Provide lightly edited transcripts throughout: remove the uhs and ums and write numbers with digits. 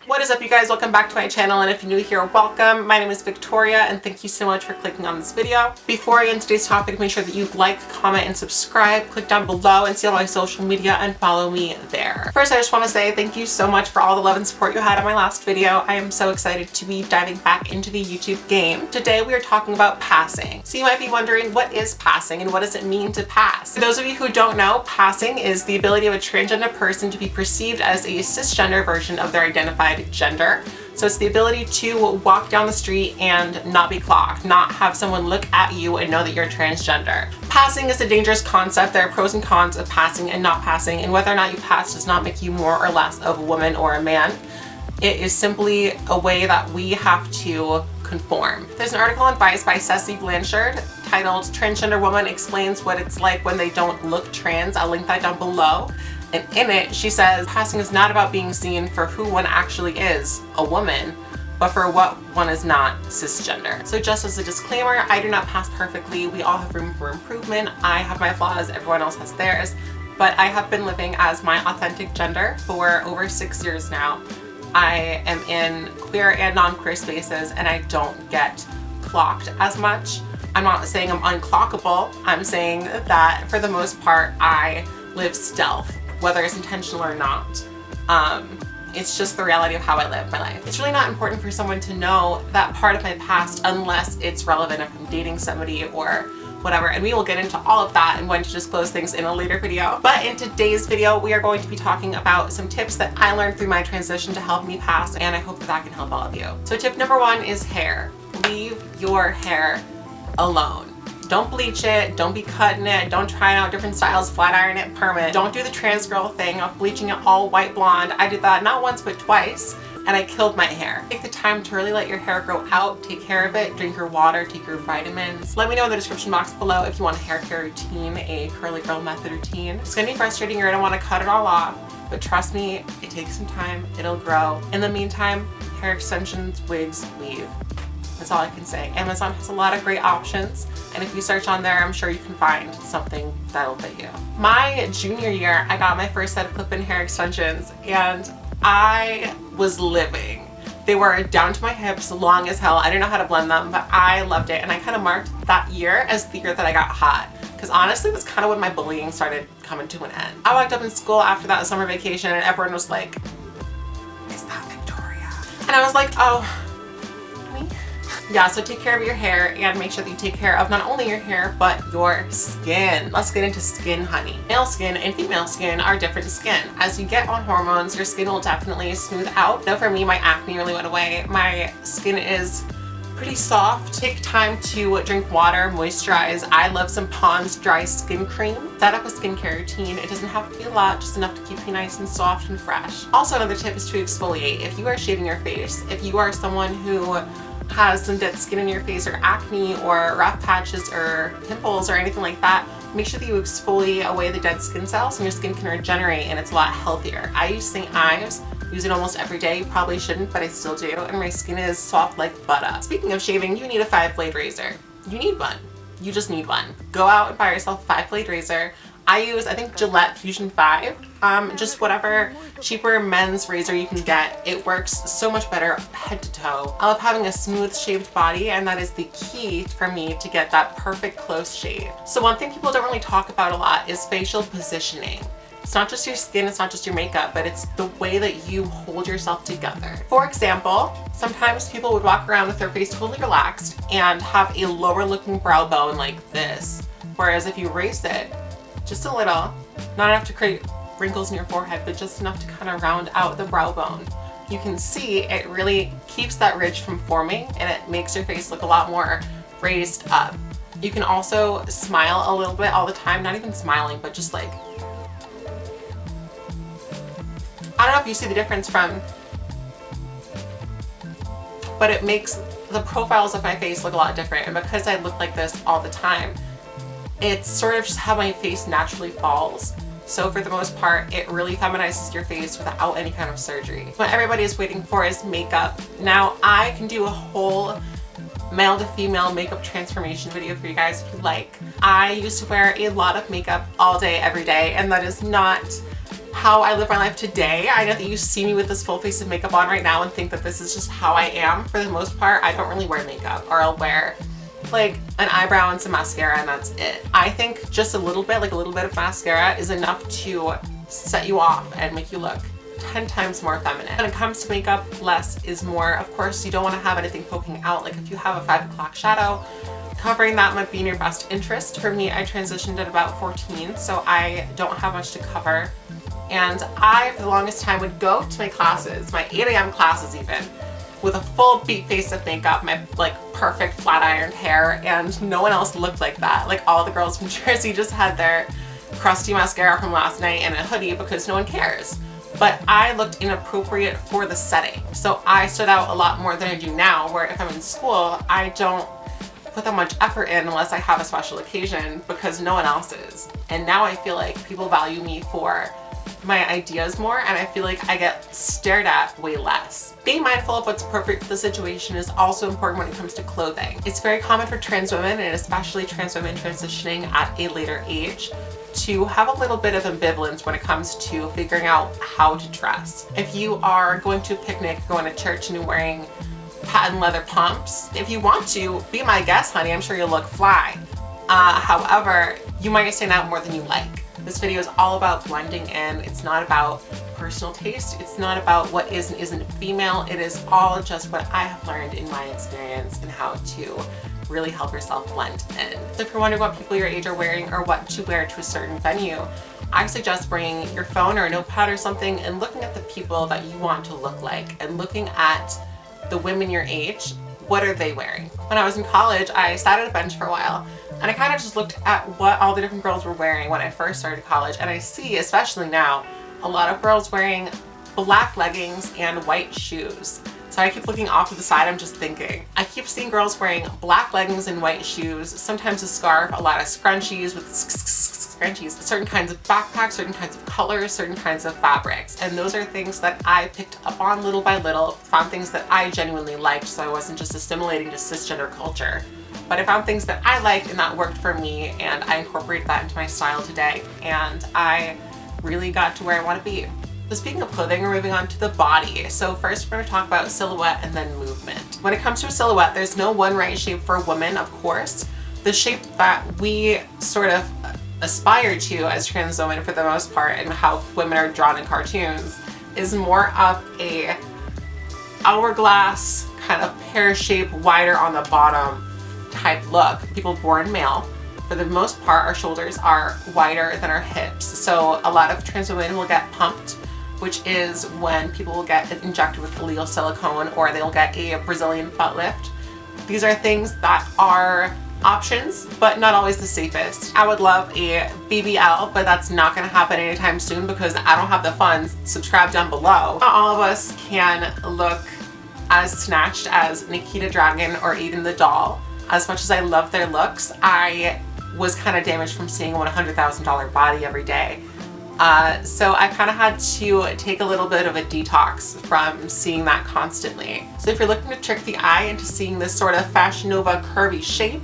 What is up, you guys? Welcome back to my channel, and if you're new here, welcome. My name is Victoria and thank you so much for clicking on this video. Before I get into today's topic, make sure that you like, comment, and subscribe. Click down below and see all my social media and follow me there. First, I just want to say thank you so much for all the love and support you had on my last video. I am so excited to be diving back into the YouTube game. Today we are talking about passing. So you might be wondering, what is passing and what does it mean to pass? For those of you who don't know, passing is the ability of a transgender person to be perceived as a cisgender version of their identified gender. So it's the ability to walk down the street and not be clocked, not have someone look at you and know that you're transgender. Passing is a dangerous concept. There are pros and cons of passing and not passing, and whether or not you pass does not make you more or less of a woman or a man. It is simply a way that we have to conform. There's an article on Vice by Ceci Blanchard titled "Transgender Woman Explains What It's Like When They Don't Look Trans." I'll link that down below. And in it, she says, passing is not about being seen for who one actually is, a woman, but for what one is not, cisgender. So just as a disclaimer, I do not pass perfectly. We all have room for improvement. I have my flaws, everyone else has theirs, but I have been living as my authentic gender for over 6 years now. I am in queer and non-queer spaces and I don't get clocked as much. I'm not saying I'm unclockable. I'm saying that for the most part, I live stealth, whether it's intentional or not. It's just the reality of how I live my life. It's really not important for someone to know that part of my past unless it's relevant if I'm dating somebody or whatever, and we will get into all of that and when to disclose things in a later video. But in today's video, we are going to be talking about some tips that I learned through my transition to help me pass, and I hope that can help all of you. So tip number one is hair. Leave your hair alone. Don't bleach it, don't be cutting it, don't try out different styles, flat iron it, perm it. Don't do the trans girl thing of bleaching it all white blonde. I did that not once but twice, and I killed my hair. Take the time to really let your hair grow out, take care of it, drink your water, take your vitamins. Let me know in the description box below if you want a hair care routine, a curly girl method routine. It's gonna be frustrating, you're gonna wanna cut it all off, but trust me, it takes some time, it'll grow. In the meantime, hair extensions, wigs, weave. That's all I can say. Amazon has a lot of great options, and if you search on there, I'm sure you can find something that'll fit you. My junior year, I got my first set of clip-in hair extensions, and I was living. They were down to my hips, long as hell. I didn't know how to blend them, but I loved it, and I kind of marked that year as the year that I got hot, because honestly, that's kind of when my bullying started coming to an end. I walked up in school after that summer vacation, and everyone was like, "Is that Victoria?" And I was like, "Oh, me?" Yeah, so take care of your hair and make sure that you take care of not only your hair, but your skin. Let's get into skin, honey. Male skin and female skin are different skin. As you get on hormones, your skin will definitely smooth out. Now for me, my acne really went away. My skin is pretty soft. Take time to drink water, moisturize. I love some Pond's dry skin cream. Set up a skincare routine. It doesn't have to be a lot, just enough to keep you nice and soft and fresh. Also, another tip is to exfoliate. If you are shaving your face, if you are someone who has some dead skin in your face or acne or rough patches or pimples or anything like that, make sure that you exfoliate away the dead skin cells and your skin can regenerate, and it's a lot healthier. I use St. Ives, use it almost every day. You probably shouldn't, but I still do, and my skin is soft like butter. Speaking of shaving, you need a 5-blade razor. You need one. You just need one. Go out and buy yourself a 5-blade razor. I use, I think, Gillette Fusion 5, just whatever cheaper men's razor you can get. It works so much better head to toe. I love having a smooth shaved body, and that is the key for me to get that perfect close shave. So one thing people don't really talk about a lot is facial positioning. It's not just your skin, it's not just your makeup, but it's the way that you hold yourself together. For example, sometimes people would walk around with their face totally relaxed and have a lower looking brow bone like this. Whereas if you raise it just a little, not enough to create wrinkles in your forehead, but just enough to kind of round out the brow bone, you can see it really keeps that ridge from forming, and it makes your face look a lot more raised up. You can also smile a little bit all the time, not even smiling, but just like, I don't know if you see the difference but it makes the profiles of my face look a lot different, and because I look like this all the time, it's sort of just how my face naturally falls. So for the most part, it really feminizes your face without any kind of surgery. What everybody is waiting for is makeup. Now I can do a whole male to female makeup transformation video for you guys if you like. I used to wear a lot of makeup all day, every day, and that is not how I live my life today. I know that you see me with this full face of makeup on right now and think that this is just how I am. For the most part, I don't really wear makeup, or I'll wear like an eyebrow and some mascara and that's it. I think just a little bit, like a little bit of mascara is enough to set you off and make you look 10 times more feminine. When it comes to makeup, less is more. Of course, you don't want to have anything poking out. Like if you have a 5 o'clock shadow, covering that might be in your best interest. For me, I transitioned at about 14, so I don't have much to cover. And I, for the longest time, would go to my classes, my 8 a.m. classes even, with a full beat face of makeup, my like perfect flat ironed hair, and no one else looked like that. Like all the girls from Jersey just had their crusty mascara from last night and a hoodie because no one cares. But I looked inappropriate for the setting. So I stood out a lot more than I do now, where if I'm in school, I don't put that much effort in unless I have a special occasion because no one else is. And now I feel like people value me for my ideas more, and I feel like I get stared at way less. Being mindful of what's appropriate for the situation is also important when it comes to clothing. It's very common for trans women, and especially trans women transitioning at a later age, to have a little bit of ambivalence when it comes to figuring out how to dress. If you are going to a picnic, going to church, and you're wearing patent leather pumps, if you want to, be my guest, honey. I'm sure you'll look fly. However, you might stand out more than you like. This video is all about blending in. It's not about personal taste. It's not about what is and isn't female. It is all just what I have learned in my experience and how to really help yourself blend in. So if you're wondering what people your age are wearing or what to wear to a certain venue, I suggest bringing your phone or a notepad or something and looking at the people that you want to look like and looking at the women your age. What are they wearing? When I was in college, I sat at a bench for a while and I kind of just looked at what all the different girls were wearing when I first started college, and I see, especially now, a lot of girls wearing black leggings and white shoes. So I keep looking off to the side, I'm just thinking. I keep seeing girls wearing black leggings and white shoes, sometimes a scarf, a lot of scrunchies with scrunchies, certain kinds of backpacks, certain kinds of colors, certain kinds of fabrics. And those are things that I picked up on little by little, found things that I genuinely liked, so I wasn't just assimilating to cisgender culture. But I found things that I liked and that worked for me, and I incorporated that into my style today, and I really got to where I want to be. So speaking of clothing, we're moving on to the body. So first we're going to talk about silhouette and then movement. When it comes to a silhouette, there's no one right shape for a woman, of course. The shape that we sort of aspire to as trans women for the most part, and how women are drawn in cartoons, is more of a hourglass, kind of pear shape, wider on the bottom type look. People born male, for the most part, our shoulders are wider than our hips. So a lot of trans women will get pumped, which is when people will get injected with illegal silicone, or they'll get a Brazilian butt lift. These are things that are options, but not always the safest. I would love a BBL, but that's not gonna happen anytime soon because I don't have the funds. Subscribe down below. Not all of us can look as snatched as Nikita Dragon or even the doll. As much as I love their looks, I was kind of damaged from seeing a $100,000 body every day. So I kind of had to take a little bit of a detox from seeing that constantly. So if you're looking to trick the eye into seeing this sort of Fashion Nova curvy shape,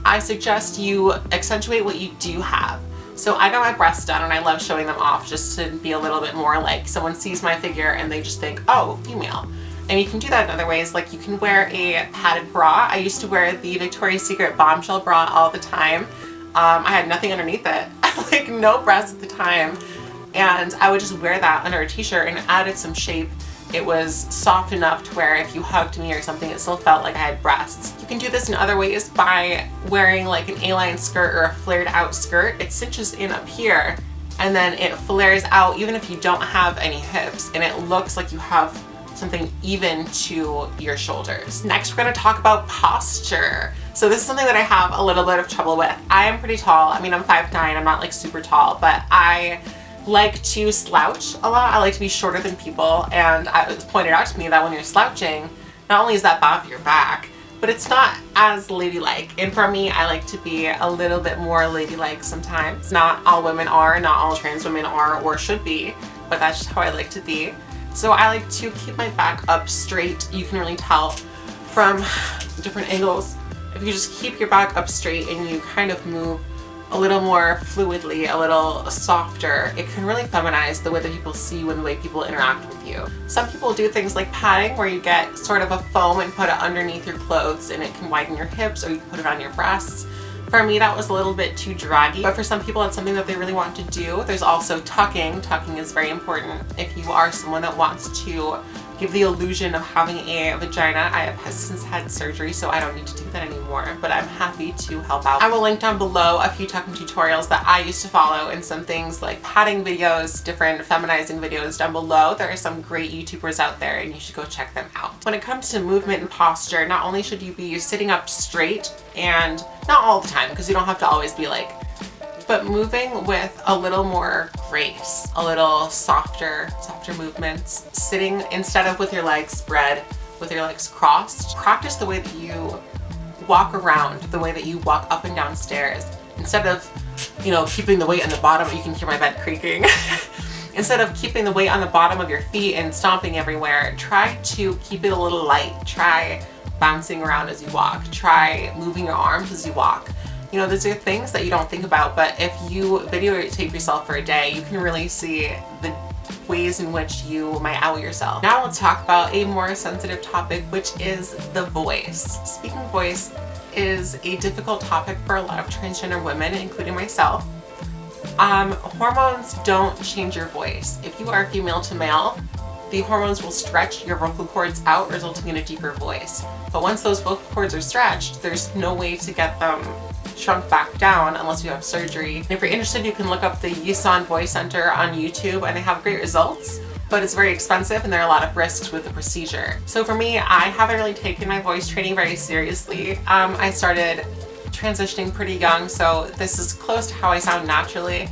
I suggest you accentuate what you do have. So I got my breasts done and I love showing them off just to be a little bit more like someone sees my figure and they just think, oh, female. And you can do that in other ways, like you can wear a padded bra. I used to wear the Victoria's Secret bombshell bra all the time. I had nothing underneath it, like no breasts at the time. And I would just wear that under a t-shirt and added some shape. It was soft enough to where if you hugged me or something, it still felt like I had breasts. You can do this in other ways by wearing like an A-line skirt or a flared out skirt. It cinches in up here and then it flares out even if you don't have any hips, and it looks like you have something even to your shoulders. Next, we're gonna talk about posture. So this is something that I have a little bit of trouble with. I am pretty tall. I mean, I'm 5'9", I'm not like super tall, but I like to slouch a lot. I like to be shorter than people, and it was pointed out to me that when you're slouching, not only is that bad for your back, but it's not as ladylike. And for me, I like to be a little bit more ladylike sometimes. Not all women are, not all trans women are or should be, but that's just how I like to be. So I like to keep my back up straight. You can really tell from different angles. If you just keep your back up straight and you kind of move a little more fluidly, a little softer, it can really feminize the way that people see you and the way people interact with you. Some people do things like padding, where you get sort of a foam and put it underneath your clothes and it can widen your hips, or you can put it on your breasts. For me, that was a little bit too draggy, but for some people it's something that they really want to do. There's also tucking. Tucking is very important if you are someone that wants to give the illusion of having a vagina. I have since had surgery, so I don't need to do that anymore, but I'm happy to help out. I will link down below a few tucking tutorials that I used to follow, and some things like padding videos, different feminizing videos down below. There are some great YouTubers out there and you should go check them out. When it comes to movement and posture, not only should you be sitting up straight, and not all the time because you don't have to always be like, but moving with a little more grace, a little softer movements. Sitting instead of with your legs spread, with your legs crossed. Practice the way that you walk around, the way that you walk up and down stairs. Instead of, you know, keeping the weight on the bottom, you can hear my bed creaking. Instead of keeping the weight on the bottom of your feet and stomping everywhere, try to keep it a little light. Try bouncing around as you walk. Try moving your arms as you walk. You know, those are things that you don't think about, but if you videotape yourself for a day, you can really see the ways in which you might out yourself. Now let's talk about a more sensitive topic, which is the voice. Speaking of voice is a difficult topic for a lot of transgender women, including myself. Hormones don't change your voice. If you are female to male, the hormones will stretch your vocal cords out, resulting in a deeper voice. But once those vocal cords are stretched, there's no way to get them shrunk back down unless you have surgery. And if you're interested, you can look up the Yisan Voice Center on YouTube, and they have great results, but it's very expensive and there are a lot of risks with the procedure. So for me, I haven't really taken my voice training very seriously. I started transitioning pretty young, so this is close to how I sound naturally.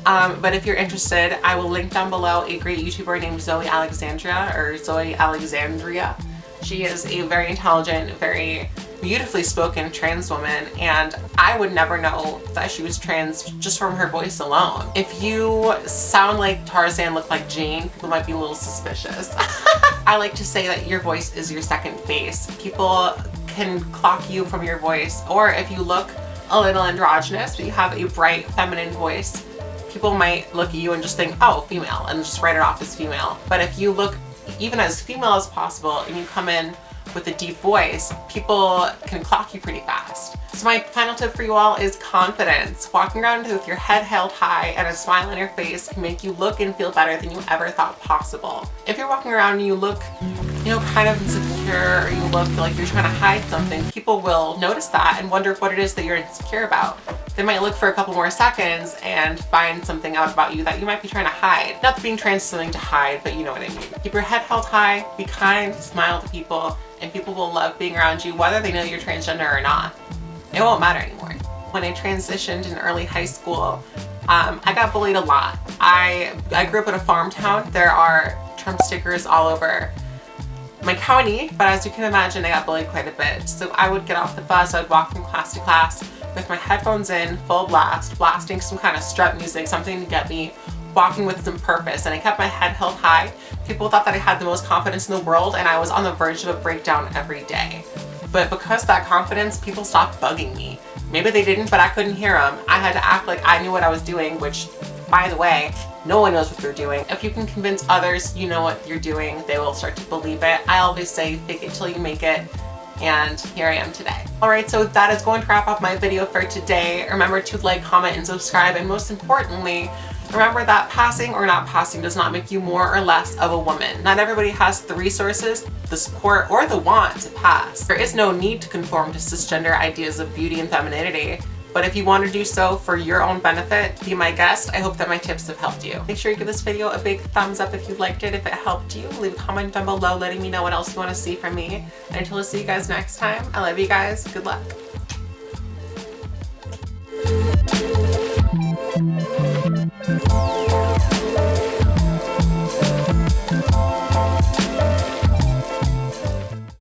But if you're interested, I will link down below a great YouTuber named Zoe Alexandria. She is a very intelligent, very beautifully spoken trans woman, and I would never know that she was trans just from her voice alone. If you sound like Tarzan, look like Jane, people might be a little suspicious. I like to say that your voice is your second face. People can clock you from your voice, or if you look a little androgynous but you have a bright feminine voice, people might look at you and just think, oh, female, and just write it off as female. But if you look even as female as possible and you come in with a deep voice, people can clock you pretty fast. So my final tip for you all is confidence. Walking around with your head held high and a smile on your face can make you look and feel better than you ever thought possible. If you're walking around and you look, you know, kind of insecure, or you look like you're trying to hide something, people will notice that and wonder what it is that you're insecure about. They might look for a couple more seconds and find something out about you that you might be trying to hide. Not that being trans is something to hide, but you know what I mean. Keep your head held high, be kind, smile to people, and people will love being around you whether they know you're transgender or not. It won't matter anymore. When I transitioned in early high school, I got bullied a lot. I grew up in a farm town. There are Trump stickers all over my county, but as you can imagine, I got bullied quite a bit. So I would get off the bus, I would walk from class to class with my headphones in, full blast, blasting some kind of strut music, something to get me walking with some purpose, and I kept my head held high. People thought that I had the most confidence in the world, and I was on the verge of a breakdown every day. But because of that confidence, people stopped bugging me. Maybe they didn't, but I couldn't hear them. I had to act like I knew what I was doing, which, by the way, no one knows what they're doing. If you can convince others you know what you're doing, they will start to believe it. I always say, fake it till you make it. And here I am today. Alright, so that is going to wrap up my video for today. Remember to like, comment, and subscribe, and most importantly, remember that passing or not passing does not make you more or less of a woman. Not everybody has the resources, the support, or the want to pass. There is no need to conform to cisgender ideas of beauty and femininity, but if you want to do so for your own benefit, be my guest. I hope that my tips have helped you. Make sure you give this video a big thumbs up if you liked it. If it helped you, leave a comment down below letting me know what else you want to see from me. And until I see you guys next time, I love you guys. Good luck.